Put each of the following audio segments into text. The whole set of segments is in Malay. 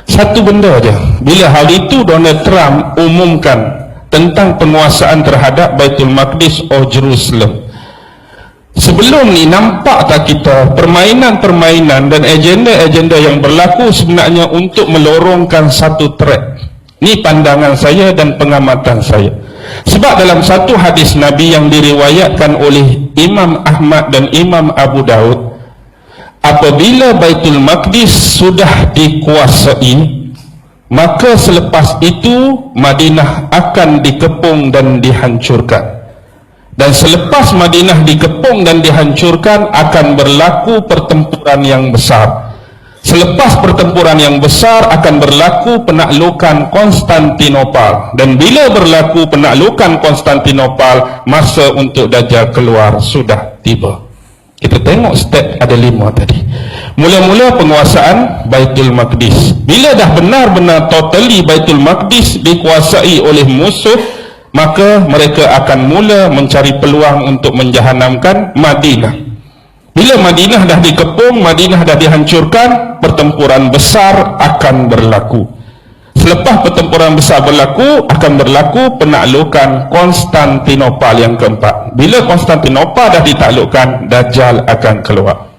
Satu benda aja. Bila hari itu Donald Trump umumkan tentang penguasaan terhadap Baitul Maqdis or Jerusalem, sebelum ni nampak tak kita permainan-permainan dan agenda-agenda yang berlaku sebenarnya untuk melorongkan satu track. Ni pandangan saya dan pengamatan saya. Sebab dalam satu hadis Nabi yang diriwayatkan oleh Imam Ahmad dan Imam Abu Daud, apabila Baitul Maqdis sudah dikuasai, maka selepas itu Madinah akan dikepung dan dihancurkan. Dan selepas Madinah dikepung dan dihancurkan, akan berlaku pertempuran yang besar. Selepas pertempuran yang besar akan berlaku penaklukan Konstantinopel. Dan bila berlaku penaklukan Konstantinopel, masa untuk Dajjal keluar sudah tiba. Kita tengok step ada 5 tadi. Mula-mula penguasaan Baitul Maqdis. Bila dah benar-benar totally Baitul Maqdis dikuasai oleh musuh, maka mereka akan mula mencari peluang untuk menjahanamkan Madinah. Bila Madinah dah dikepung, Madinah dah dihancurkan, pertempuran besar akan berlaku. Selepas pertempuran besar berlaku, akan berlaku penaklukan Konstantinopel yang keempat. Bila Konstantinopel dah ditaklukkan, Dajjal akan keluar.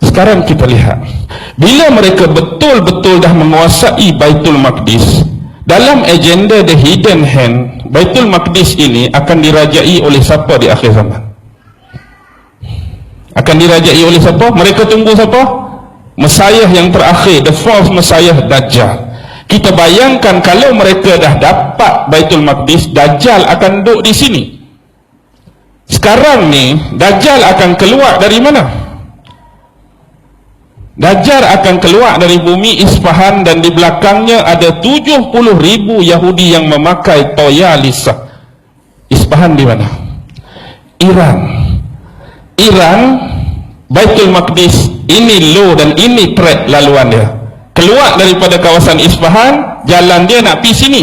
Sekarang kita lihat, bila mereka betul-betul dah menguasai Baitul Maqdis, dalam agenda the hidden hand, Baitul Maqdis ini akan dirajai oleh siapa di akhir zaman? Akan dirajai oleh siapa? Mereka tunggu siapa? Messiah yang terakhir, the false Messiah, Dajjal. Kita bayangkan kalau mereka dah dapat Baitul Maqdis, Dajjal akan duduk di sini. Sekarang ni Dajjal akan keluar dari mana? Dajjal akan keluar dari bumi Isfahan, dan di belakangnya ada 70,000 Yahudi yang memakai toyalisah. Isfahan di mana? Iran. Iran, Baitul Maqdis, ini low dan ini track laluan dia. Keluar daripada kawasan Isfahan, jalan dia nak pergi sini.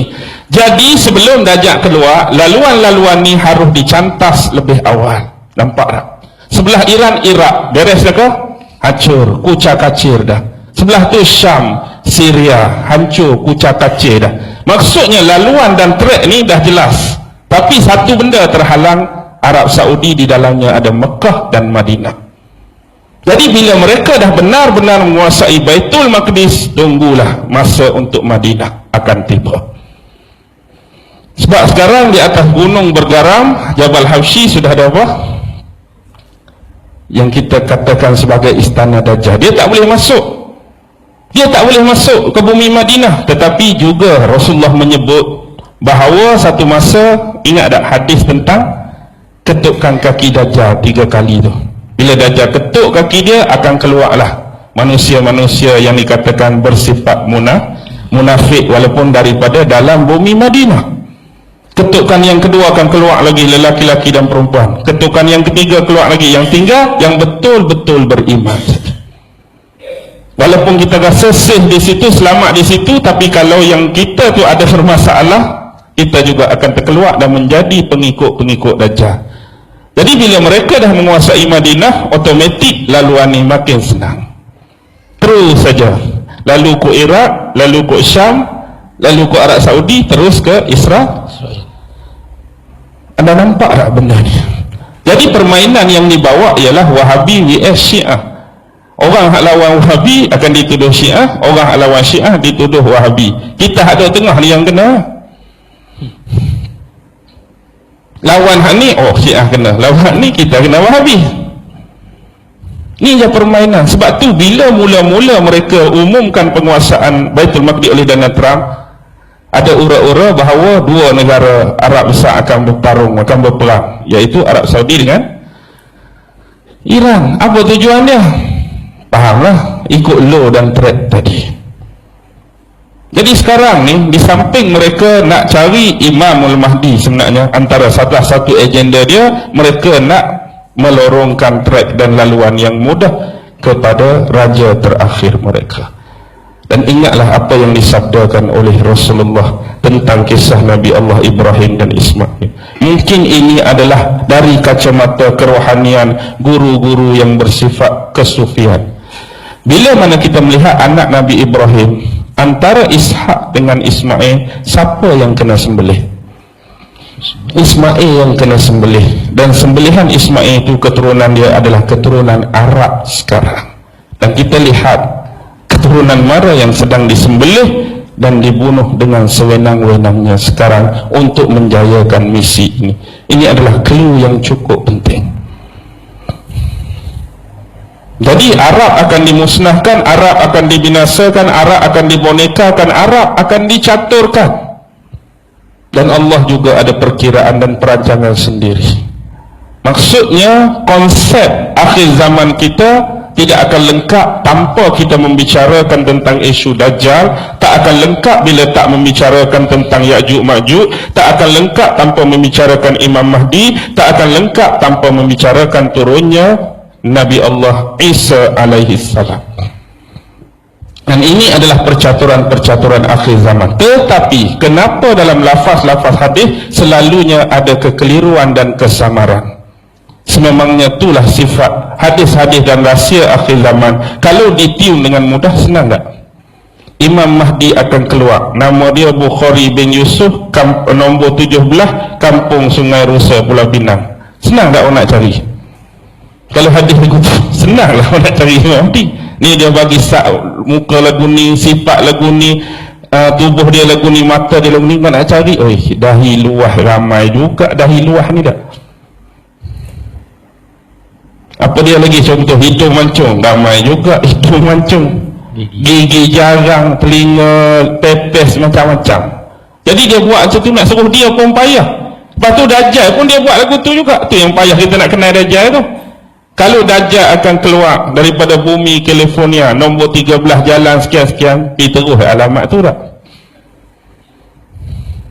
Jadi sebelum Dajjal keluar, laluan-laluan ni harus dicantas lebih awal. Nampak tak? Sebelah Iran, Iraq, beres dah ke? Hancur, kucak-kacir dah. Sebelah tu Syam, Syria, hancur, kucak-kacir dah. Maksudnya laluan dan trek ni dah jelas. Tapi satu benda terhalang, Arab Saudi di dalamnya ada Mekah dan Madinah. Jadi bila mereka dah benar-benar menguasai Baitul Maqdis, tunggulah masa untuk Madinah akan tiba. Sebab sekarang di atas gunung bergaram, Jabal Habsyi sudah ada apa? Yang kita katakan sebagai istana Dajjal. Dia tak boleh masuk. Dia tak boleh masuk ke bumi Madinah. Tetapi juga Rasulullah menyebut bahawa satu masa, ingat tak hadis tentang ketukkan kaki Dajjal 3 kali tu. Bila Dajjal ketuk kaki dia, akan keluarlah manusia-manusia yang dikatakan bersifat munafik, walaupun daripada dalam bumi Madinah. Ketukan yang kedua akan keluar lagi lelaki-laki dan perempuan. Ketukan yang ketiga keluar lagi. Yang tinggal yang betul-betul beriman. Walaupun kita rasa safe di situ, selamat di situ, tapi kalau yang kita tu ada bermasalah, kita juga akan terkeluar dan menjadi pengikut-pengikut Dajjal. Jadi bila mereka dah menguasai Madinah, otomatik laluan ni makin senang. Terus saja. Lalu ke Iraq, lalu ke Syam, lalu ke Arab Saudi, terus ke Israel. Anda nampak tak benda ni? Jadi permainan yang dibawa ialah Wahabi vs Syiah. Orang hak lawan Wahabi akan dituduh Syiah, orang hak lawan Syiah dituduh Wahabi. Kita ada tengah ni yang kena. Lawan hak ni, oh Syiah kena. Lawan hak ni, kita kena Wahabi. Ni je permainan. Sebab tu bila mula-mula mereka umumkan penguasaan Baitul Maqdis oleh Donald Trump, ada ura-ura bahawa 2 negara Arab besar akan bertarung, akan berperang, iaitu Arab Saudi dengan Iran. Apa tujuan dia? Fahamlah, ikut law dan track tadi. Jadi sekarang ni, di samping mereka nak cari Imamul Mahdi, sebenarnya antara salah satu agenda dia, mereka nak melorongkan track dan laluan yang mudah kepada raja terakhir mereka. Dan ingatlah apa yang disabdakan oleh Rasulullah tentang kisah Nabi Allah Ibrahim dan Ismail. Mungkin ini adalah dari kacamata kerohanian guru-guru yang bersifat kesufian. Bila mana kita melihat anak Nabi Ibrahim, antara Ishak dengan Ismail, siapa yang kena sembelih? Ismail yang kena sembelih. Dan sembelihan Ismail itu keturunan dia adalah keturunan Arab sekarang. Dan kita lihat keturunan mana yang sedang disembelih dan dibunuh dengan sewenang-wenangnya sekarang untuk menjayakan misi ini. Ini adalah clue yang cukup penting. Jadi Arab akan dimusnahkan, Arab akan dibinasakan, Arab akan dibonekakan, Arab akan dicaturkan. Dan Allah juga ada perkiraan dan perancangan sendiri. Maksudnya konsep akhir zaman kita tidak akan lengkap tanpa kita membicarakan tentang isu Dajjal, tak akan lengkap bila tak membicarakan tentang Ya'juj Ma'juj, tak akan lengkap tanpa membicarakan Imam Mahdi, tak akan lengkap tanpa membicarakan turunnya Nabi Allah Isa alaihi salam. Dan ini adalah percaturan-percaturan akhir zaman. Tetapi kenapa dalam lafaz-lafaz hadis selalunya ada kekeliruan dan kesamaran? Sememangnya itulah sifat hadis-hadis dan rahsia akhir zaman. Kalau ditium dengan mudah, senang tak? Imam Mahdi akan keluar, nama dia Bukhari bin Yusuf, nombor 17, Kampung Sungai Rusa, Pulau Pinang. Senang tak orang nak cari? Kalau hadis begitu, senanglah orang nak cari Imam Mahdi. Ni dia bagi muka lagu ni, sifat lagu ni, tubuh dia lagu ni, mata dia lagu ni, nak cari. Oi, dahi luah ramai juga dahi luah ni dah. Apa dia lagi contoh? Hidung mancung, ramai juga hidung mancung. Gigi jarang, telinga pepes, macam-macam. Jadi dia buat macam tu, nak suruh dia pun payah. Lepas tu Dajjal pun dia buat lagu tu juga. Tu yang payah kita nak kenal Dajjal tu. Kalau Dajjal akan keluar daripada bumi California, nombor 13, jalan sekian-sekian, diterus alamat tu tak?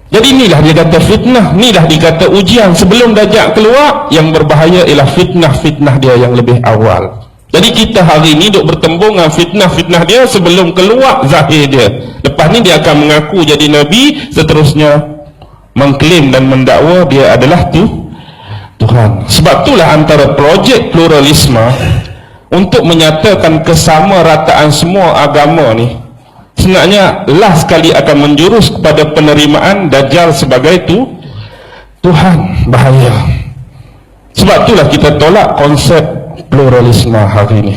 Jadi inilah dia kata fitnah, inilah dia kata ujian. Sebelum Dajjal keluar, yang berbahaya ialah fitnah-fitnah dia yang lebih awal. Jadi kita hari ini duk bertembung dengan fitnah-fitnah dia sebelum keluar zahir dia. Lepas ni dia akan mengaku jadi Nabi, seterusnya mengklaim dan mendakwa dia adalah Tuhan. Sebab itulah antara projek pluralisme untuk menyatakan kesamarataan semua agama ni sebenarnya last sekali akan menjurus kepada penerimaan Dajjal sebagai Tuhan. Bahaya. Sebab itulah kita tolak konsep pluralisme hari ini.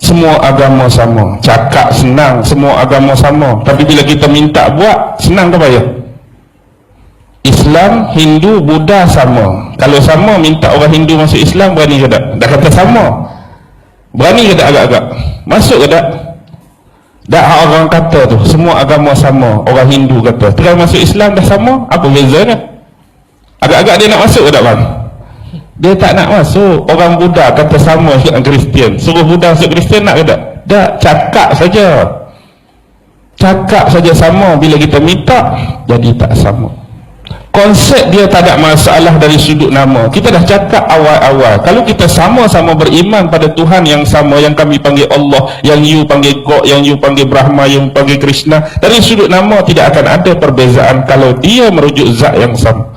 Semua agama sama, cakap senang, semua agama sama, tapi bila kita minta buat, senang ke payah? Islam, Hindu, Buddha sama. Kalau sama, minta orang Hindu masuk Islam, berani ke tak? Dah kata sama, berani ke tak agak-agak? Masuk ke tak? Dah orang kata tu, semua agama sama. Orang Hindu kata, try masuk Islam dah sama, apa bezanya? Agak-agak dia nak masuk ke tak bang? Dia tak nak masuk. Orang Buddha kata sama dengan Kristian, suruh Buddha masuk Kristian, nak ke tak? Tak, cakap saja. Cakap saja sama, bila kita minta, jadi tak sama. Konsep dia tak ada masalah dari sudut nama. Kita dah cakap awal-awal, kalau kita sama-sama beriman pada Tuhan yang sama, yang kami panggil Allah, yang you panggil God, yang you panggil Brahma, yang panggil Krishna, dari sudut nama tidak akan ada perbezaan kalau dia merujuk zat yang sama.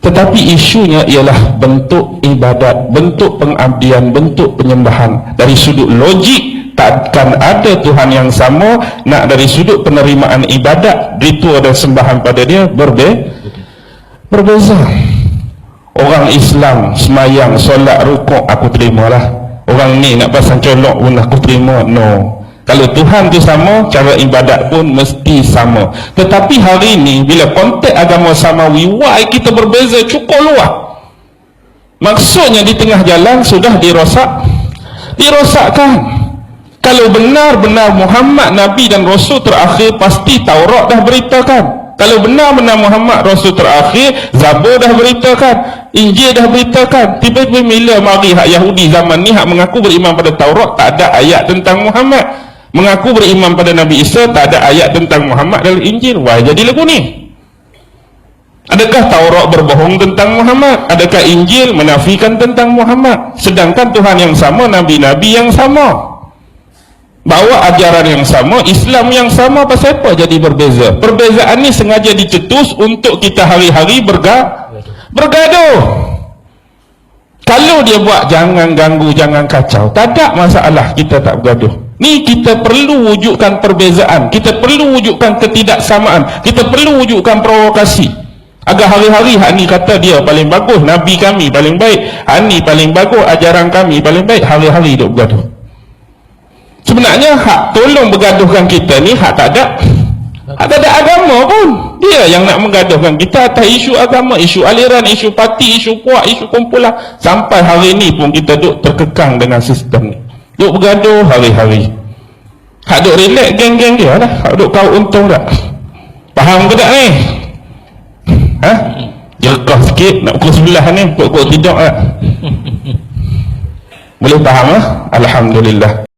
Tetapi isunya ialah bentuk ibadat, bentuk pengabdian, bentuk penyembahan. Dari sudut logik takkan ada Tuhan yang sama. Nak dari sudut penerimaan ibadat, ritual dan sembahan pada dia berbeza. Orang Islam semayang, solat, rukuk, aku terimalah. Orang ni nak pasang colok pun aku terima. No. Kalau Tuhan tu sama, cara ibadat pun mesti sama. Tetapi hari ini bila konteks agama samawi, why kita berbeza cukup luas. Maksudnya di tengah jalan sudah dirosakkan. Kalau benar-benar Muhammad Nabi dan Rasul terakhir, pasti Taurat dah beritakan. Kalau benar-benar Muhammad Rasul terakhir, Zabur dah beritakan, Injil dah beritakan. Tiba-tiba bila mari hak Yahudi zaman ni hak mengaku beriman pada Taurat, tak ada ayat tentang Muhammad. Mengaku beriman pada Nabi Isa, tak ada ayat tentang Muhammad dalam Injil. Wah, jadi lagu ni. Adakah Taurat berbohong tentang Muhammad? Adakah Injil menafikan tentang Muhammad? Sedangkan Tuhan yang sama, Nabi-Nabi yang sama, bawa ajaran yang sama, Islam yang sama, pasal apa jadi berbeza? Perbezaan ni sengaja dicetus untuk kita hari-hari bergaduh. Kalau dia buat jangan ganggu, jangan kacau, tak ada masalah, kita tak bergaduh. Ni kita perlu wujudkan perbezaan, kita perlu wujudkan ketidaksamaan, kita perlu wujudkan provokasi. Agar hari-hari hak ni kata dia paling bagus, Nabi kami paling baik, hak ni paling bagus, ajaran kami paling baik, hari-hari duk bergaduh. Sebenarnya hak tolong bergaduhkan kita ni hak tak ada agama pun. Dia yang nak menggaduhkan kita atas isu agama, isu aliran, isu parti, isu kuat, isu kumpulan. Sampai hari ni pun kita duk terkekang dengan sistem ni. Duk bergaduh hari-hari. Hak duk relax geng-geng dia lah. Hak duk kau untung tak? Faham ke tak ni? Ha? Jerkah sikit nak pukul 9 ni, pukul tidur tak? Boleh faham lah? Alhamdulillah.